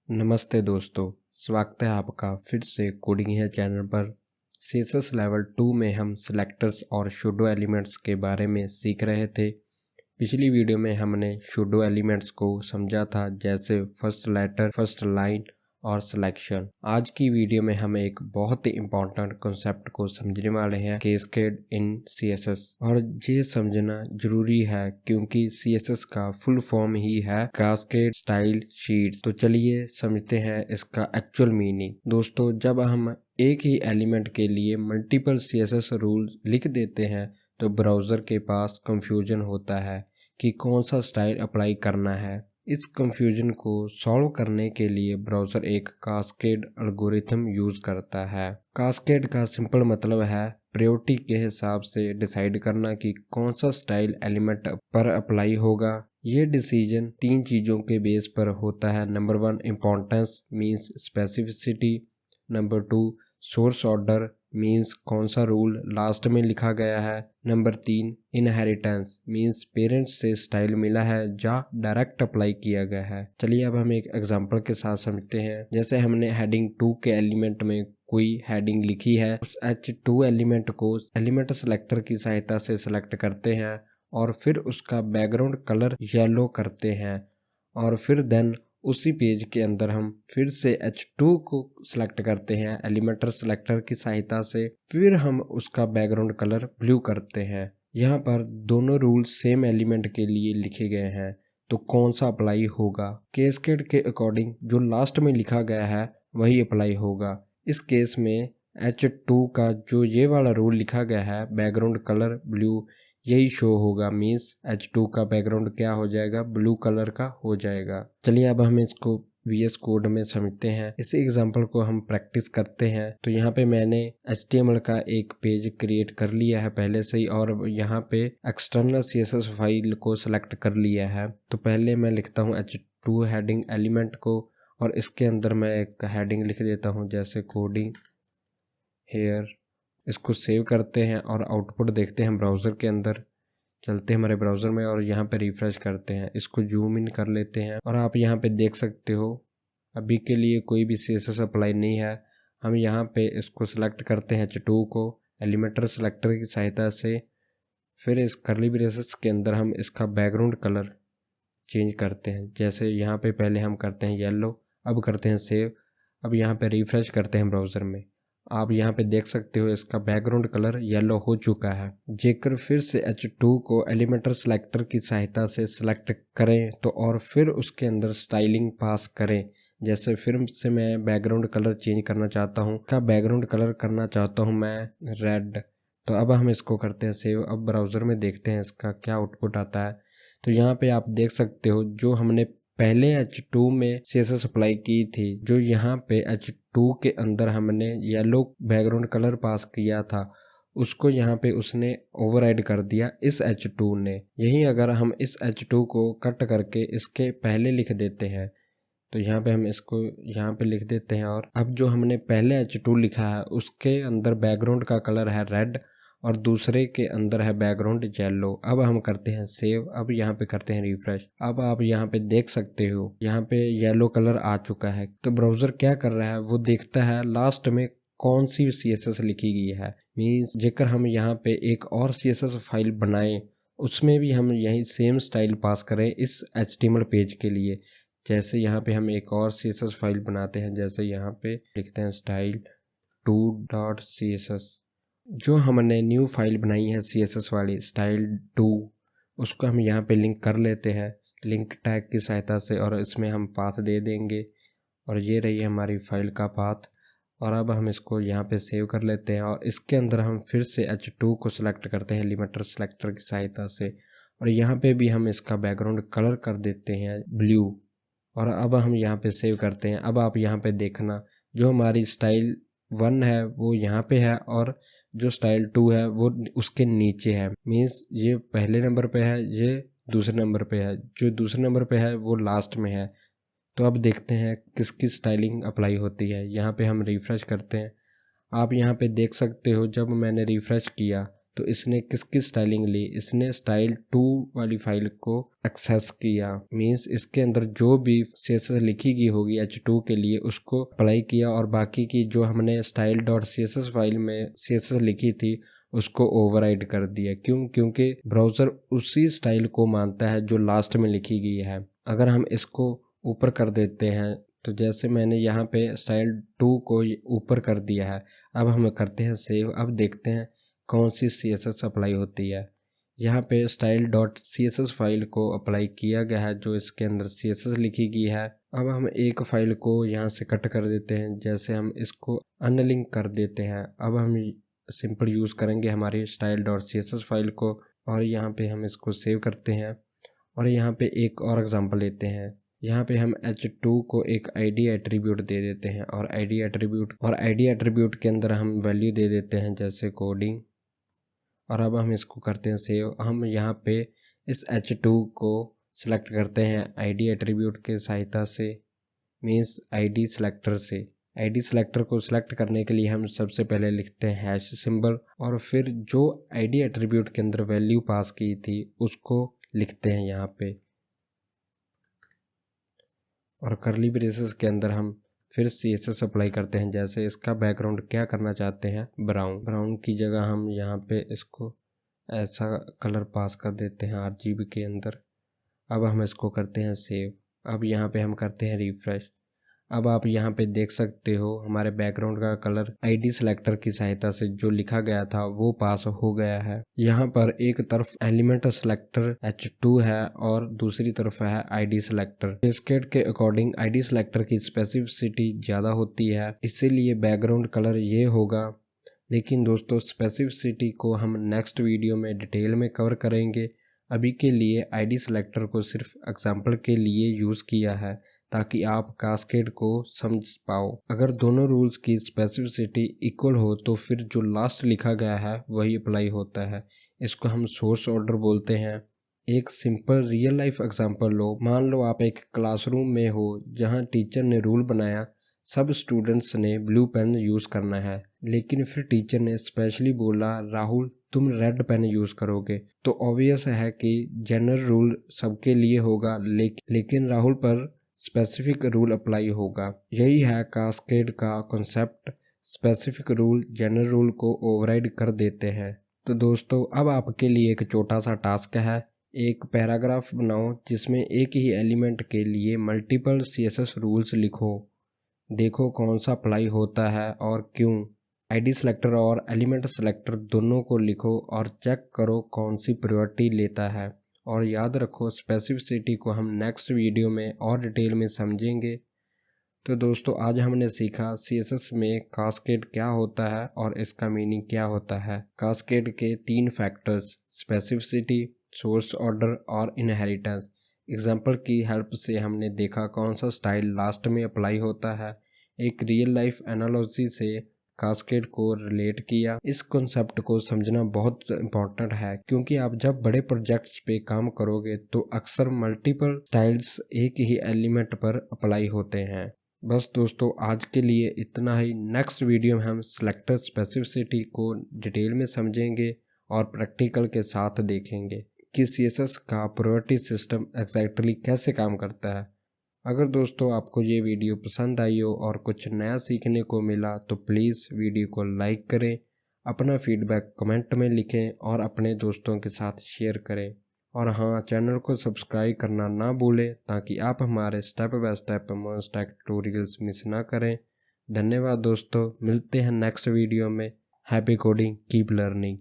नमस्ते दोस्तों, स्वागत है आपका फिर से कोडिंग है चैनल पर। CSS लेवल 2 में हम सिलेक्टर्स और सूडो एलिमेंट्स के बारे में सीख रहे थे। पिछली वीडियो में हमने सूडो एलिमेंट्स को समझा था, जैसे फर्स्ट लेटर, फर्स्ट लाइन और सिलेक्शन। आज की वीडियो में हम एक बहुत ही इम्पोर्टेंट कॉन्सेप्ट को समझने वाले हैं, कैस्केड इन CSS। और ये समझना जरूरी है क्योंकि CSS का फुल फॉर्म ही है कैस्केड स्टाइल शीट्स। तो चलिए समझते हैं इसका एक्चुअल मीनिंग। दोस्तों, जब हम एक ही एलिमेंट के लिए मल्टीपल CSS रूल लिख देते हैं तो ब्राउज़र के पास कंफ्यूजन होता है कि कौन सा स्टाइल अप्लाई करना है। इस कंफ्यूजन को सॉल्व करने के लिए ब्राउज़र एक कास्केड एल्गोरिथम यूज़ करता है। कास्केड का सिंपल मतलब है प्रायोरिटी के हिसाब से डिसाइड करना कि कौन सा स्टाइल एलिमेंट पर अप्लाई होगा। ये डिसीजन 3 चीज़ों के बेस पर होता है। Number 1 importance means specificity, number 2 source order means कौन सा रूल लास्ट में लिखा गया है, नंबर 3 इनहेरिटेंस मीन्स पेरेंट्स से स्टाइल मिला है या डायरेक्ट अप्लाई किया गया है। चलिए अब हम एक एग्जांपल के साथ समझते हैं। जैसे हमने हेडिंग 2 के एलिमेंट में कोई हेडिंग लिखी है, उस H2 एलिमेंट को एलिमेंट सेलेक्टर की सहायता से सिलेक्ट करते हैं और फिर उसका बैकग्राउंड कलर येलो करते हैं और फिर देन उसी पेज के अंदर हम फिर से H2 को सिलेक्ट करते हैं एलिमेंटर सेलेक्टर की सहायता से, फिर हम उसका बैकग्राउंड कलर ब्लू करते हैं। यहाँ पर दोनों रूल सेम एलिमेंट के लिए लिखे गए हैं, तो कौन सा अप्लाई होगा? कैस्केड के अकॉर्डिंग जो लास्ट में लिखा गया है वही अप्लाई होगा। इस केस में H2 का जो ये वाला रूल लिखा गया है बैकग्राउंड कलर ब्लू, यही शो होगा। मीन्स H2 का बैकग्राउंड क्या हो जाएगा? ब्लू कलर का हो जाएगा। चलिए अब हम इसको VS कोड में समझते हैं। इस एग्जांपल को हम प्रैक्टिस करते हैं। तो यहाँ पे मैंने HTML का एक पेज क्रिएट कर लिया है पहले से ही, और यहाँ पे एक्सटर्नल CSS फाइल को सिलेक्ट कर लिया है। तो पहले मैं लिखता हूँ H2 हेडिंग एलिमेंट को, और इसके अंदर मैं एक हेडिंग लिख देता हूँ जैसे कोडिंग हेयर। इसको सेव करते हैं और आउटपुट देखते हैं। ब्राउज़र के अंदर चलते हैं हमारे ब्राउज़र में और यहाँ पे रिफ्रेश करते हैं। इसको जूम इन कर लेते हैं और आप यहाँ पे देख सकते हो अभी के लिए कोई भी CSS अप्लाई नहीं है। हम यहाँ पे इसको सिलेक्ट करते हैं H2 को एलिमेंटर सेलेक्टर की सहायता से, फिर इस कर्ली ब्रेसेस के अंदर हम इसका बैकग्राउंड कलर चेंज करते हैं। जैसे यहाँ पे पहले हम करते हैं येलो, अब करते हैं सेव। अब यहाँ पे रिफ्रेश करते हैं ब्राउज़र में। आप यहाँ पे देख सकते हो इसका बैकग्राउंड कलर येलो हो चुका है। जेकर फिर से H2 को एलिमेंटर सेलेक्टर की सहायता से सिलेक्ट करें तो और फिर उसके अंदर स्टाइलिंग पास करें। जैसे फिर से मैं बैकग्राउंड कलर चेंज करना चाहता हूँ, का बैकग्राउंड कलर करना चाहता हूँ मैं रेड। तो अब हम इसको करते हैं सेव। अब ब्राउज़र में देखते हैं इसका क्या आउटपुट आता है। तो यहाँ पे आप देख सकते हो जो हमने पहले H2 में CSS अप्लाई की थी, जो यहाँ पे H2 के अंदर हमने येलो बैकग्राउंड कलर पास किया था, उसको यहाँ पे उसने ओवरराइड कर दिया इस H2 ने। यही अगर हम इस H2 को कट करके इसके पहले लिख देते हैं, तो यहाँ पे हम इसको यहाँ पे लिख देते हैं, और अब जो हमने पहले H2 लिखा है उसके अंदर बैकग्राउंड का कलर है रेड और दूसरे के अंदर है बैकग्राउंड येलो। अब हम करते हैं सेव। अब यहाँ पे करते हैं रिफ्रेश। अब आप यहाँ पे देख सकते हो यहाँ पे येलो कलर आ चुका है। तो ब्राउज़र क्या कर रहा है, वो देखता है लास्ट में कौन सी CSS लिखी गई है। मीन्स जेकर हम यहाँ पे एक और CSS फाइल बनाएं, उसमें भी हम यही सेम स्टाइल पास करें इस HTML पेज के लिए। जैसे यहाँ पे हम एक और CSS फाइल बनाते हैं, जैसे यहाँ पे लिखते हैं style2.css। जो हमने न्यू फाइल बनाई है CSS वाली style2, उसको हम यहाँ पे लिंक कर लेते हैं लिंक टैग की सहायता से, और इसमें हम पाथ दे देंगे और ये रही हमारी फाइल का पाथ। और अब हम इसको यहाँ पे सेव कर लेते हैं और इसके अंदर हम फिर से H2 को सिलेक्ट करते हैं एलिमेंटर सेलेक्टर की सहायता से, और यहाँ पे भी हम इसका बैकग्राउंड कलर कर देते हैं ब्लू। और अब हम यहाँ पे सेव करते हैं। अब आप यहाँ पे देखना जो हमारी स्टाइल 1 है वो यहाँ पे है और जो स्टाइल 2 है वो उसके नीचे है। मीन्स ये पहले नंबर पे है, ये दूसरे नंबर पे है, जो दूसरे नंबर पे है वो लास्ट में है। तो अब देखते हैं किसकी स्टाइलिंग अप्लाई होती है। यहाँ पे हम रिफ्रेश करते हैं। आप यहाँ पे देख सकते हो जब मैंने रिफ्रेश किया तो इसने किसकी स्टाइलिंग ली, इसने स्टाइल 2 वाली फाइल को एक्सेस किया। मींस इसके अंदर जो भी CSS लिखी गई होगी H2 के लिए उसको अप्लाई किया और बाकी की जो हमने style.css फाइल में CSS लिखी थी उसको ओवरराइड कर दिया। क्यों? क्योंकि ब्राउज़र उसी स्टाइल को मानता है जो लास्ट में लिखी गई है। अगर हम इसको ऊपर कर देते हैं तो जैसे मैंने यहाँ पे स्टाइल 2 को ऊपर कर दिया है, अब हम करते हैं सेव। अब देखते हैं कौन सी CSS अप्लाई होती है। यहाँ पे style.css फाइल को अप्लाई किया गया है जो इसके अंदर CSS लिखी गई है। अब हम एक फाइल को यहाँ से कट कर देते हैं, जैसे हम इसको अनलिंक कर देते हैं। अब हम सिंपल यूज़ करेंगे हमारी style.css फाइल को और यहाँ पे हम इसको सेव करते हैं। और यहाँ पे एक और एग्जांपल लेते हैं। यहाँ पे हम H2 को एक ID एट्रीब्यूट दे देते हैं और ID एट्रीब्यूट के अंदर हम वैल्यू दे देते हैं जैसे कोडिंग। और अब हम इसको करते हैं सेव। हम यहाँ पे इस H2 को सिलेक्ट करते हैं ID एट्रीब्यूट के सहायता से, मीन्स ID सिलेक्टर से। ID सिलेक्टर को सिलेक्ट करने के लिए हम सबसे पहले लिखते हैं हैश सिंबल और फिर जो ID एट्रीब्यूट के अंदर वैल्यू पास की थी उसको लिखते हैं यहाँ पे और करली ब्रेसेस के अंदर हम फिर CSS अप्लाई करते हैं। जैसे इसका बैकग्राउंड क्या करना चाहते हैं, ब्राउन की जगह हम यहाँ पे इसको ऐसा कलर पास कर देते हैं RGB के अंदर। अब हम इसको करते हैं सेव। अब यहाँ पे हम करते हैं रिफ्रेश। अब आप यहाँ पे देख सकते हो हमारे बैकग्राउंड का कलर ID सिलेक्टर की सहायता से जो लिखा गया था वो पास हो गया है। यहाँ पर एक तरफ एलिमेंट सिलेक्टर H2 है और दूसरी तरफ है ID सिलेक्टर। कैस्केड के अकॉर्डिंग ID सिलेक्टर की स्पेसिफिसिटी ज़्यादा होती है, इसीलिए बैकग्राउंड कलर ये होगा। लेकिन दोस्तों स्पेसिफिसिटी को हम नेक्स्ट वीडियो में डिटेल में कवर करेंगे। अभी के लिए ID सिलेक्टर को सिर्फ एग्जाम्पल के लिए यूज़ किया है ताकि आप कास्केड को समझ पाओ। अगर दोनों रूल्स की स्पेसिफिसिटी इक्वल हो तो फिर जो लास्ट लिखा गया है वही अप्लाई होता है। इसको हम सोर्स ऑर्डर बोलते हैं। एक सिंपल रियल लाइफ एग्जांपल लो। मान लो आप एक क्लासरूम में हो जहां टीचर ने रूल बनाया सब स्टूडेंट्स ने ब्लू पेन यूज़ करना है, लेकिन फिर टीचर ने स्पेशली बोला राहुल तुम रेड पेन यूज़ करोगे। तो ऑब्वियस है कि जनरल रूल सबके लिए होगा लेकिन राहुल पर स्पेसिफिक रूल अप्लाई होगा। यही है कास्केड का concept. Specific rule general rule को ओवरराइड कर देते हैं। तो दोस्तों अब आपके लिए एक छोटा सा टास्क है। एक पैराग्राफ बनाओ जिसमें एक ही एलिमेंट के लिए मल्टीपल CSS रूल्स लिखो। देखो कौन सा अप्लाई होता है और क्यों। ID सिलेक्टर और एलिमेंट सिलेक्टर दोनों को लिखो और चेक करो कौन सी प्रायोरिटी लेता है। और याद रखो स्पेसिफिसिटी को हम नेक्स्ट वीडियो में और डिटेल में समझेंगे। तो दोस्तों आज हमने सीखा CSS में कास्केड क्या होता है और इसका मीनिंग क्या होता है। कास्केड के 3 फैक्टर्स स्पेसिफिसिटी, सोर्स ऑर्डर और इनहेरिटेंस। एग्जाम्पल की हेल्प से हमने देखा कौन सा स्टाइल लास्ट में अप्लाई होता है। एक रियल लाइफ एनालॉजी से कास्केड को रिलेट किया। इस कॉन्सेप्ट को समझना बहुत इम्पोर्टेंट है क्योंकि आप जब बड़े प्रोजेक्ट्स पे काम करोगे तो अक्सर मल्टीपल स्टाइल्स एक ही एलिमेंट पर अप्लाई होते हैं। बस दोस्तों आज के लिए इतना ही। नेक्स्ट वीडियो में हम सिलेक्टर स्पेसिफिसिटी को डिटेल में समझेंगे और प्रैक्टिकल के साथ देखेंगे कि CSS का प्रायोरिटी सिस्टम एग्जैक्टली कैसे काम करता है। अगर दोस्तों आपको ये वीडियो पसंद आई हो और कुछ नया सीखने को मिला तो प्लीज़ वीडियो को लाइक करें, अपना फीडबैक कमेंट में लिखें और अपने दोस्तों के साथ शेयर करें। और हाँ, चैनल को सब्सक्राइब करना ना भूलें ताकि आप हमारे step by step most tutorials miss ना करें। धन्यवाद दोस्तों, मिलते हैं नेक्स्ट वीडियो में। Happy coding, keep learning.